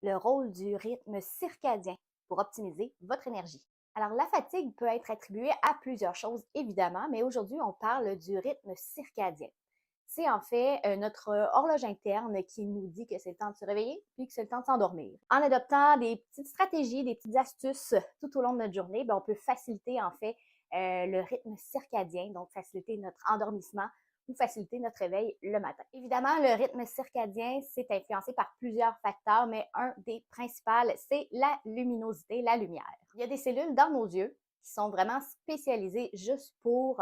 le rôle du rythme circadien pour optimiser votre énergie. Alors, la fatigue peut être attribuée à plusieurs choses, évidemment, mais aujourd'hui, on parle du rythme circadien. C'est en fait notre horloge interne qui nous dit que c'est le temps de se réveiller puis que c'est le temps de s'endormir. En adoptant des petites stratégies, des petites astuces tout au long de notre journée, on peut faciliter en fait le rythme circadien, donc faciliter notre endormissement ou faciliter notre réveil le matin. Évidemment, le rythme circadien, c'est influencé par plusieurs facteurs, mais un des principaux, c'est la luminosité, la lumière. Il y a des cellules dans nos yeux qui sont vraiment spécialisées juste pour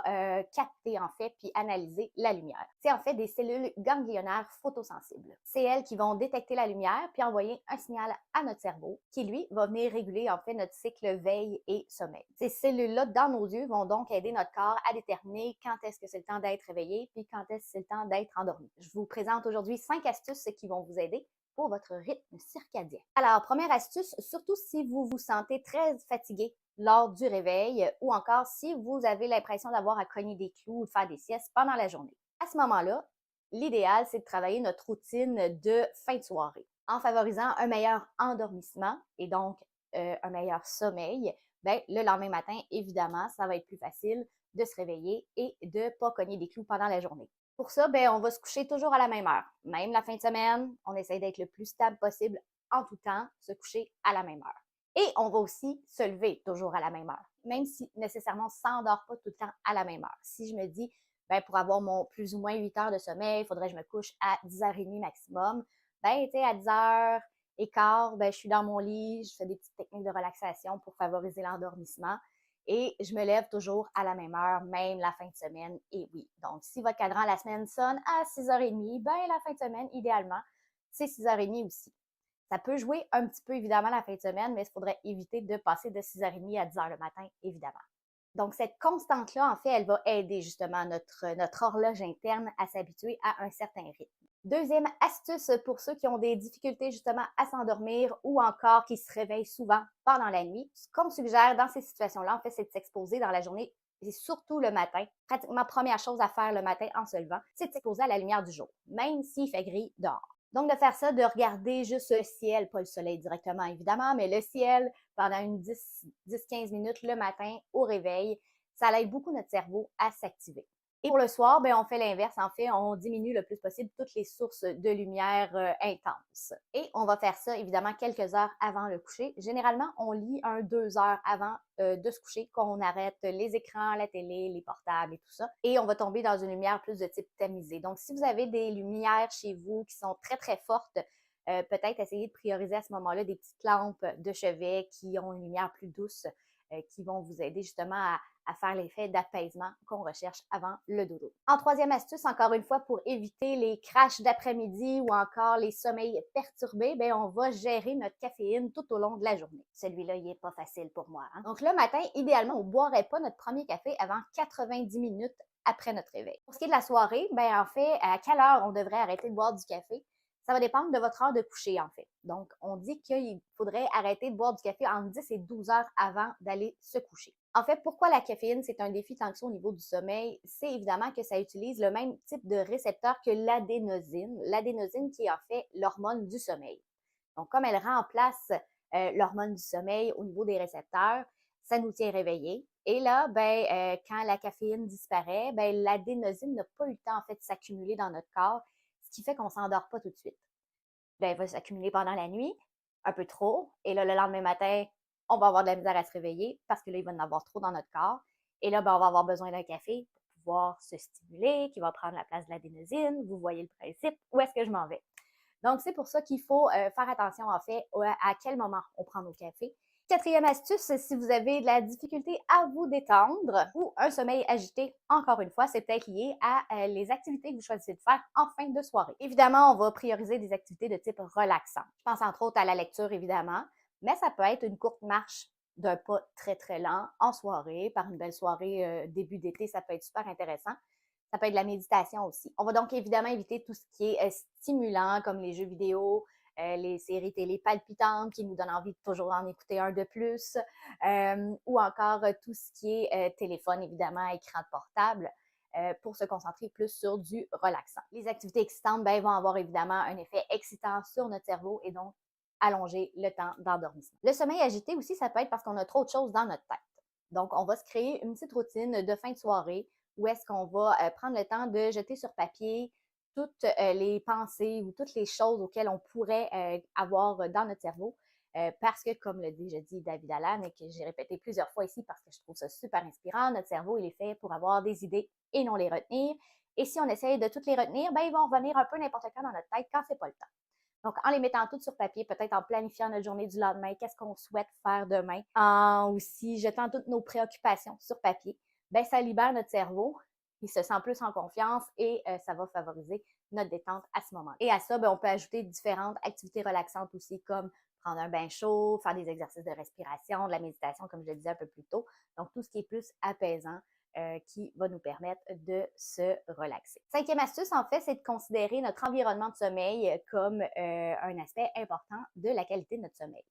capter en fait puis analyser la lumière. C'est en fait des cellules ganglionnaires photosensibles. C'est elles qui vont détecter la lumière puis envoyer un signal à notre cerveau qui lui va venir réguler en fait notre cycle veille et sommeil. Ces cellules-là dans nos yeux vont donc aider notre corps à déterminer quand est-ce que c'est le temps d'être réveillé puis quand est-ce que c'est le temps d'être endormi. Je vous présente aujourd'hui 5 astuces qui vont vous aider pour votre rythme circadien. Alors, première astuce, surtout si vous vous sentez très fatigué lors du réveil ou encore si vous avez l'impression d'avoir à cogner des clous ou de faire des siestes pendant la journée. À ce moment-là, l'idéal, c'est de travailler notre routine de fin de soirée en favorisant un meilleur endormissement et donc un meilleur sommeil. Bien, le lendemain matin, évidemment, ça va être plus facile de se réveiller et de ne pas cogner des clous pendant la journée. Pour ça, ben, on va se coucher toujours à la même heure. Même la fin de semaine, on essaie d'être le plus stable possible en tout temps, se coucher à la même heure. Et on va aussi se lever toujours à la même heure, même si nécessairement on ne s'endort pas tout le temps à la même heure. Si je me dis, ben, pour avoir mon plus ou moins 8 heures de sommeil, il faudrait que je me couche à 10h30 maximum, ben, tu sais, à 10h15, ben, je suis dans mon lit, je fais des petites techniques de relaxation pour favoriser l'endormissement. Et je me lève toujours à la même heure, même la fin de semaine. Et oui, donc si votre cadran la semaine sonne à 6h30, ben la fin de semaine, idéalement, c'est 6h30 aussi. Ça peut jouer un petit peu, évidemment, la fin de semaine, mais il faudrait éviter de passer de 6h30 à 10h le matin, évidemment. Donc, cette constante-là, en fait, elle va aider justement notre horloge interne à s'habituer à un certain rythme. Deuxième astuce pour ceux qui ont des difficultés justement à s'endormir ou encore qui se réveillent souvent pendant la nuit. Ce qu'on suggère dans ces situations-là, en fait, c'est de s'exposer dans la journée et surtout le matin. Pratiquement première chose à faire le matin en se levant, c'est de s'exposer à la lumière du jour, même s'il fait gris dehors. Donc, de faire ça, de regarder juste le ciel, pas le soleil directement évidemment, mais le ciel pendant une 10-15 minutes le matin au réveil, ça aide beaucoup notre cerveau à s'activer. Et pour le soir, ben, on fait l'inverse. En fait, on diminue le plus possible toutes les sources de lumière intenses. Et on va faire ça, évidemment, quelques heures avant le coucher. Généralement, on lit 2 heures avant de se coucher, qu'on arrête les écrans, la télé, les portables et tout ça. Et on va tomber dans une lumière plus de type tamisé. Donc, si vous avez des lumières chez vous qui sont très, très fortes, peut-être essayer de prioriser à ce moment-là des petites lampes de chevet qui ont une lumière plus douce, qui vont vous aider justement à faire l'effet d'apaisement qu'on recherche avant le dodo. En troisième astuce, encore une fois, pour éviter les crashs d'après-midi ou encore les sommeils perturbés, ben on va gérer notre caféine tout au long de la journée. Celui-là, il n'est pas facile pour moi. Hein? Donc le matin, idéalement, on ne boirait pas notre premier café avant 90 minutes après notre réveil. Pour ce qui est de la soirée, ben en fait, à quelle heure on devrait arrêter de boire du café? Ça va dépendre de votre heure de coucher, en fait. Donc, on dit qu'il faudrait arrêter de boire du café entre 10 et 12 heures avant d'aller se coucher. En fait, pourquoi la caféine, c'est un défi tant que ça au niveau du sommeil? C'est évidemment que ça utilise le même type de récepteur que l'adénosine. L'adénosine qui est en fait l'hormone du sommeil. Donc, comme elle remplace l'hormone du sommeil au niveau des récepteurs, ça nous tient réveillés. Et là, quand la caféine disparaît, l'adénosine n'a pas eu le temps en fait de s'accumuler dans notre corps, ce qui fait qu'on ne s'endort pas tout de suite. Ben, elle va s'accumuler pendant la nuit, un peu trop, et là, le lendemain matin, on va avoir de la misère à se réveiller parce que là, il va en avoir trop dans notre corps. Et là, on va avoir besoin d'un café pour pouvoir se stimuler, qui va prendre la place de l'adénosine. Vous voyez le principe. Où est-ce que je m'en vais? Donc, c'est pour ça qu'il faut faire attention, en fait, à quel moment on prend nos cafés. Quatrième astuce, si vous avez de la difficulté à vous détendre ou un sommeil agité, encore une fois, c'est peut-être lié à les activités que vous choisissez de faire en fin de soirée. Évidemment, on va prioriser des activités de type relaxant. Je pense entre autres à la lecture, évidemment, mais ça peut être une courte marche d'un pas très, très lent en soirée, par une belle soirée début d'été, ça peut être super intéressant. Ça peut être de la méditation aussi. On va donc évidemment éviter tout ce qui est stimulant, comme les jeux vidéo, les séries télé palpitantes qui nous donnent envie de toujours en écouter un de plus, ou encore tout ce qui est téléphone, évidemment, écran portable, pour se concentrer plus sur du relaxant. Les activités excitantes vont avoir évidemment un effet excitant sur notre cerveau et donc allonger le temps d'endormissement. Le sommeil agité aussi, ça peut être parce qu'on a trop de choses dans notre tête. Donc, on va se créer une petite routine de fin de soirée où est-ce qu'on va prendre le temps de jeter sur papier toutes les pensées ou toutes les choses auxquelles on pourrait avoir dans notre cerveau. Parce que, comme le dit, je dis David Allen, et que j'ai répété plusieurs fois ici parce que je trouve ça super inspirant, notre cerveau, il est fait pour avoir des idées et non les retenir. Et si on essaye de toutes les retenir, ben, ils vont revenir un peu n'importe quand dans notre tête quand c'est pas le temps. Donc, en les mettant toutes sur papier, peut-être en planifiant notre journée du lendemain, qu'est-ce qu'on souhaite faire demain, en aussi jetant toutes nos préoccupations sur papier, ben ça libère notre cerveau, il se sent plus en confiance et ça va favoriser notre détente à ce moment-là. Et à ça, ben, on peut ajouter différentes activités relaxantes aussi, comme prendre un bain chaud, faire des exercices de respiration, de la méditation, comme je le disais un peu plus tôt. Donc, tout ce qui est plus apaisant, qui va nous permettre de se relaxer. Cinquième astuce, en fait, c'est de considérer notre environnement de sommeil comme un aspect important de la qualité de notre sommeil.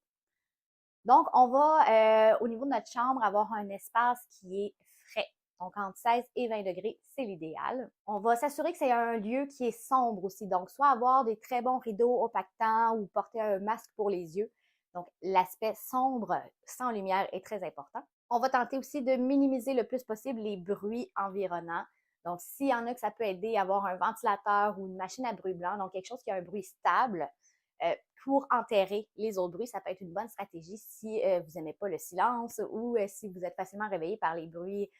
Donc, on va, au niveau de notre chambre, avoir un espace qui est frais. Donc, entre 16 et 20 degrés, c'est l'idéal. On va s'assurer que c'est un lieu qui est sombre aussi. Donc, soit avoir des très bons rideaux opactants ou porter un masque pour les yeux. Donc, l'aspect sombre sans lumière est très important. On va tenter aussi de minimiser le plus possible les bruits environnants. Donc, s'il y en a que ça peut aider à avoir un ventilateur ou une machine à bruit blanc, donc quelque chose qui a un bruit stable, pour enterrer les autres bruits, ça peut être une bonne stratégie si vous n'aimez pas le silence ou si vous êtes facilement réveillé par les bruits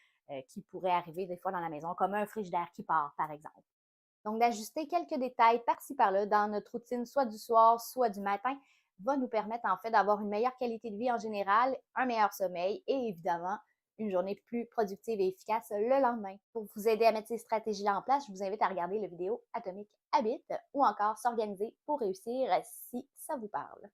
qui pourraient arriver des fois dans la maison, comme un frigidaire qui part, par exemple. Donc, d'ajuster quelques détails par-ci par-là dans notre routine, soit du soir, soit du matin, va nous permettre en fait d'avoir une meilleure qualité de vie en général, un meilleur sommeil et évidemment une journée plus productive et efficace le lendemain. Pour vous aider à mettre ces stratégies-là en place, je vous invite à regarder la vidéo Atomic Habit ou encore s'organiser pour réussir si ça vous parle.